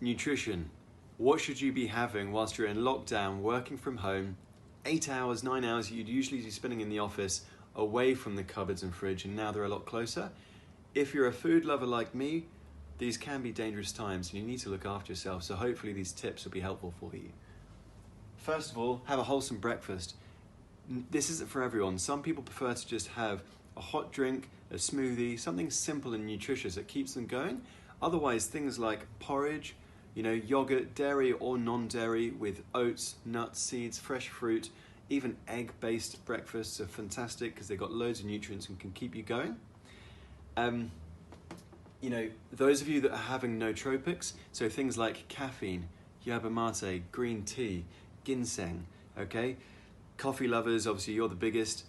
Nutrition. What should you be having whilst you're in lockdown, working from home, 8 hours, 9 hours you'd usually be spending in the office, away from the cupboards and fridge, and now they're a lot closer? If you're a food lover like me, these can be dangerous times and you need to look after yourself, so hopefully these tips will be helpful for you. First of all, have a wholesome breakfast. This isn't for everyone. Some people prefer to just have a hot drink, a smoothie, something simple and nutritious that keeps them going. Otherwise, things like porridge, yogurt, dairy or non-dairy with oats, nuts, seeds, fresh fruit, even egg-based breakfasts are fantastic because they've got loads of nutrients and can keep you going. Those of you that are having nootropics, so things like caffeine, yerba mate, green tea, ginseng, okay? Coffee lovers, obviously you're the biggest.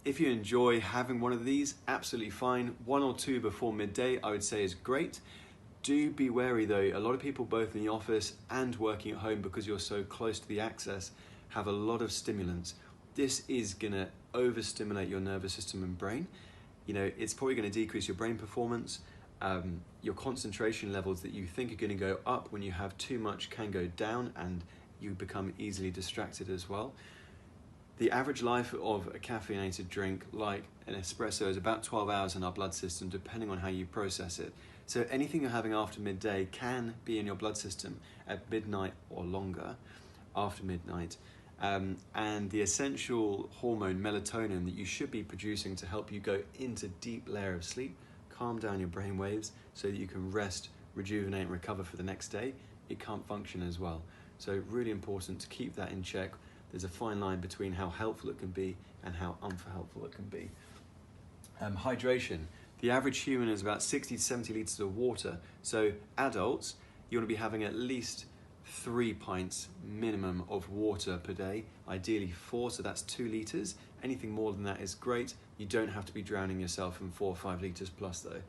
If you enjoy having one of these, absolutely fine. 1 or 2 before midday, I would say is great. Do be wary though, a lot of people both in the office and working at home, because you're so close to the access, have a lot of stimulants. This is gonna overstimulate your nervous system and brain. It's probably gonna decrease your brain performance. Your concentration levels that you think are gonna go up when you have too much can go down, and you become easily distracted as well. The average life of a caffeinated drink like an espresso is about 12 hours in our blood system, depending on how you process it. So anything you're having after midday can be in your blood system at midnight or longer, after midnight. And the essential hormone melatonin that you should be producing to help you go into deep layer of sleep, calm down your brain waves so that you can rest, rejuvenate and recover for the next day, it can't function as well. So really important to keep that in check. There's a fine line between how helpful it can be and how unhelpful it can be. Hydration. The average human is about 60 to 70 litres of water. So adults, you want to be having at least 3 pints minimum of water per day, ideally 4, so that's 2 litres. Anything more than that is great. You don't have to be drowning yourself in 4 or 5 litres plus though.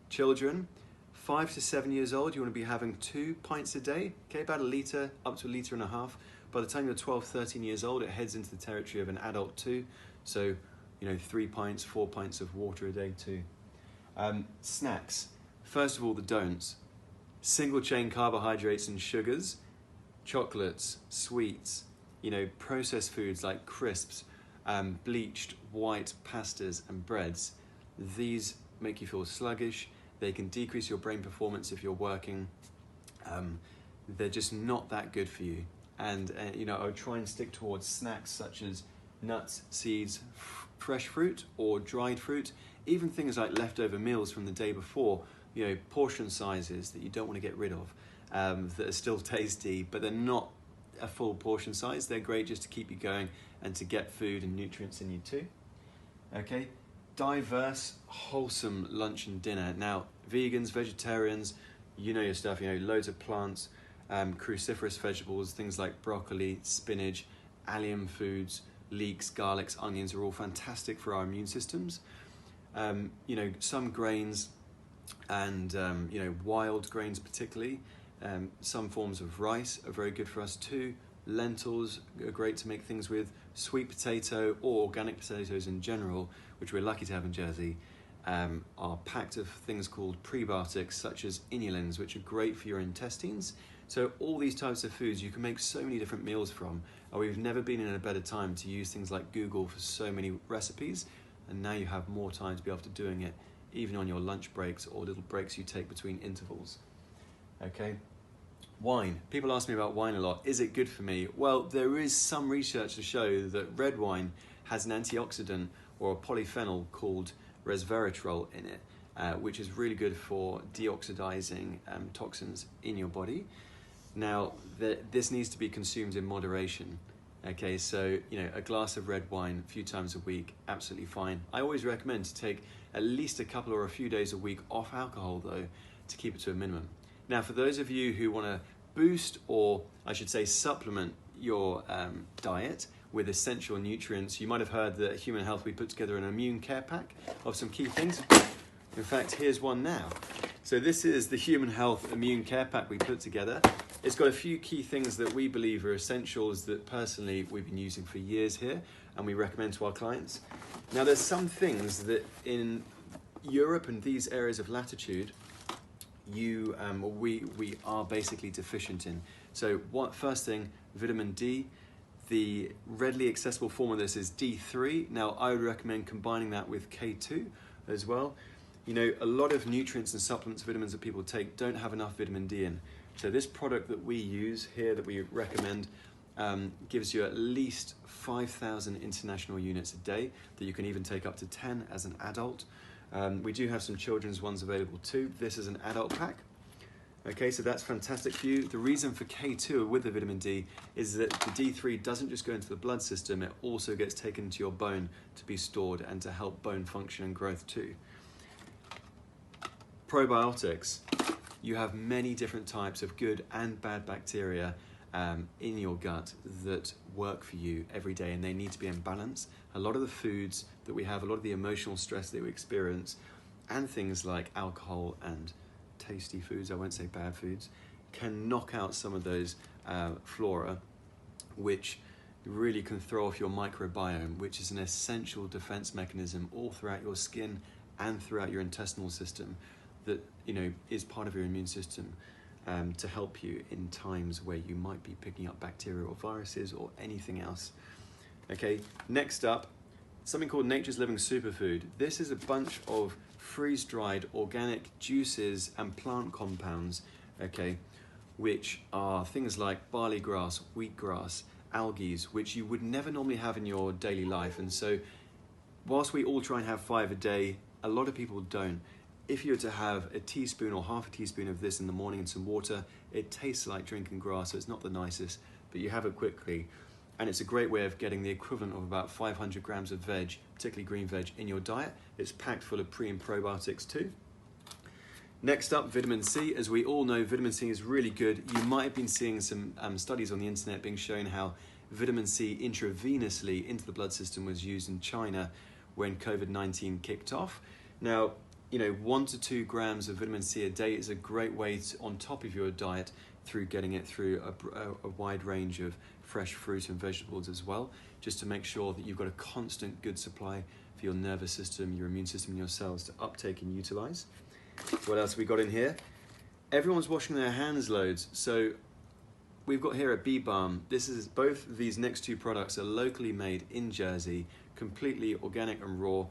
Children, 5 to 7 years old, you want to be having 2 pints a day, okay, about 1 litre, up to 1.5 litres. By the time you're 12, 13 years old, it heads into the territory of an adult too. So, 3 pints, 4 pints of water a day too. Snacks. First of all, the don'ts. Single chain carbohydrates and sugars, chocolates, sweets, processed foods like crisps, bleached white pastas and breads. These make you feel sluggish. They can decrease your brain performance if you're working. They're just not that good for you. And I would try and stick towards snacks such as nuts, seeds, fresh fruit or dried fruit, even things like leftover meals from the day before, portion sizes that you don't want to get rid of, that are still tasty, but they're not a full portion size. They're great just to keep you going and to get food and nutrients in you too. Okay, diverse, wholesome lunch and dinner. Now, vegans, vegetarians, your stuff, loads of plants, cruciferous vegetables, things like broccoli, spinach, allium foods, leeks, garlics, onions are all fantastic for our immune systems. Some grains and, wild grains particularly, some forms of rice are very good for us too. Lentils are great to make things with. Sweet potato or organic potatoes in general, which we're lucky to have in Jersey, are packed of things called prebiotics such as inulins, which are great for your intestines. So all these types of foods you can make so many different meals from. We've never been in a better time to use things like Google for so many recipes, and now you have more time to be able to doing it even on your lunch breaks or little breaks you take between intervals. Okay. Wine. People ask me about wine a lot. Is it good for me? Well, there is some research to show that red wine has an antioxidant or a polyphenol called resveratrol in it, which is really good for deoxidizing toxins in your body. Now, this needs to be consumed in moderation. Okay, so, a glass of red wine a few times a week, absolutely fine. I always recommend to take at least a couple or a few days a week off alcohol though, to keep it to a minimum. Now, for those of you who want to boost, or I should say supplement your diet with essential nutrients, you might have heard that at Human Health we put together an immune care pack of some key things. In fact, here's one now. So this is the Human Health Immune Care Pack we put together. It's got a few key things that we believe are essentials that personally we've been using for years here and we recommend to our clients. Now there's some things that in Europe and these areas of latitude we are basically deficient in. So first thing, vitamin D. The readily accessible form of this is D3. Now I would recommend combining that with K2 as well. You know, a lot of nutrients and supplements, vitamins that people take don't have enough vitamin D in. So this product that we use here, that we recommend, gives you at least 5,000 international units a day, that you can even take up to 10 as an adult. We do have some children's ones available too. This is an adult pack. Okay, so that's fantastic for you. The reason for K2 with the vitamin D is that the D3 doesn't just go into the blood system, it also gets taken into your bone to be stored and to help bone function and growth too. Probiotics. You have many different types of good and bad bacteria in your gut that work for you every day, and they need to be in balance. A lot of the foods that we have, a lot of the emotional stress that we experience, and things like alcohol and tasty foods, I won't say bad foods, can knock out some of those flora, which really can throw off your microbiome, which is an essential defense mechanism all throughout your skin and throughout your intestinal system, that, you know, is part of your immune system to help you in times where you might be picking up bacteria or viruses or anything else. Okay, next up, something called Nature's Living Superfood. This is a bunch of freeze-dried organic juices and plant compounds, okay, which are things like barley grass, wheatgrass, algae, which you would never normally have in your daily life. And so whilst we all try and have 5 a day, a lot of people don't. If you were to have a teaspoon or half a teaspoon of this in the morning and some water, it tastes like drinking grass, so it's not the nicest, but you have it quickly. And it's a great way of getting the equivalent of about 500 grams of veg, particularly green veg, in your diet. It's packed full of pre and probiotics too. Next up, vitamin C. As we all know, vitamin C is really good. You might have been seeing some studies on the internet being shown how vitamin C intravenously into the blood system was used in China when COVID-19 kicked off. Now, you know, 1 to 2 grams of vitamin C a day is a great way to, on top of your diet, through getting it through a wide range of fresh fruit and vegetables as well, just to make sure that you've got a constant good supply for your nervous system, your immune system, and your cells to uptake and utilize. What else have we got in here? Everyone's washing their hands loads. So we've got here a Bee Balm. This is, both of these next two products are locally made in Jersey, completely organic and raw.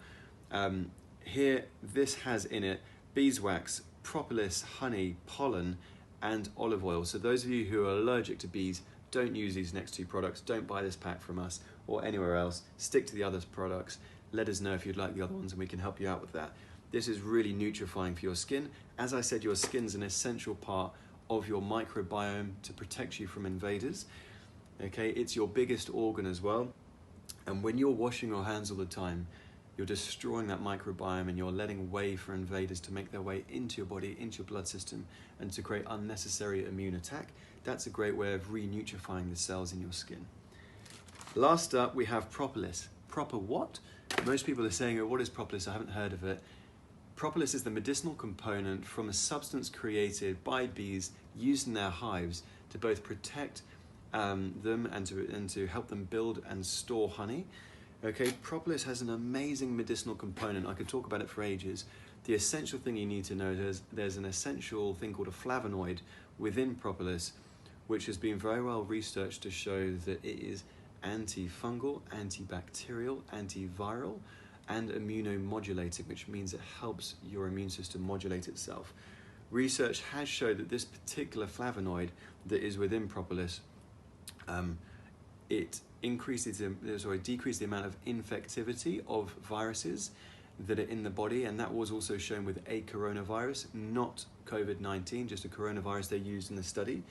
Here, this has in it beeswax, propolis, honey, pollen, and olive oil. So those of you who are allergic to bees, don't use these next two products. Don't buy this pack from us or anywhere else. Stick to the other products. Let us know if you'd like the other ones and we can help you out with that. This is really nutrifying for your skin. As I said, your skin's an essential part of your microbiome to protect you from invaders. Okay, it's your biggest organ as well. And when you're washing your hands all the time, you're destroying that microbiome and you're letting way for invaders to make their way into your body, into your blood system, and to create unnecessary immune attack. That's a great way of re-nutrifying the cells in your skin. Last up, we have propolis. Proper what? Most people are saying, oh, what is propolis? I haven't heard of it. Propolis is the medicinal component from a substance created by bees used in their hives to both protect them and to help them build and store honey. Okay, propolis has an amazing medicinal component. I could talk about it for ages. The essential thing you need to know is there's an essential thing called a flavonoid within propolis, which has been very well researched to show that it is antifungal, antibacterial, antiviral, and immunomodulating, which means it helps your immune system modulate itself. Research has shown that this particular flavonoid that is within propolis, it decreases the amount of infectivity of viruses that are in the body, and that was also shown with a coronavirus, not COVID-19, just a coronavirus they used in the study.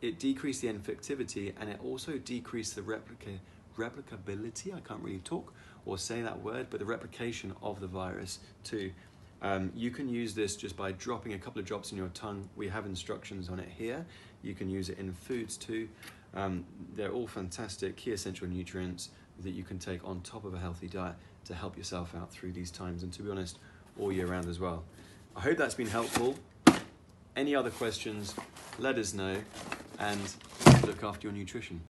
It decreased the infectivity, and it also decreased the replicability, I can't really talk or say that word, but the replication of the virus too. You can use this just by dropping a couple of drops in your tongue. We have instructions on it here. You can use it in foods too. They're all fantastic key essential nutrients that you can take on top of a healthy diet to help yourself out through these times, and to be honest, all year round as well. I hope that's been helpful. Any other questions, let us know, and look after your nutrition.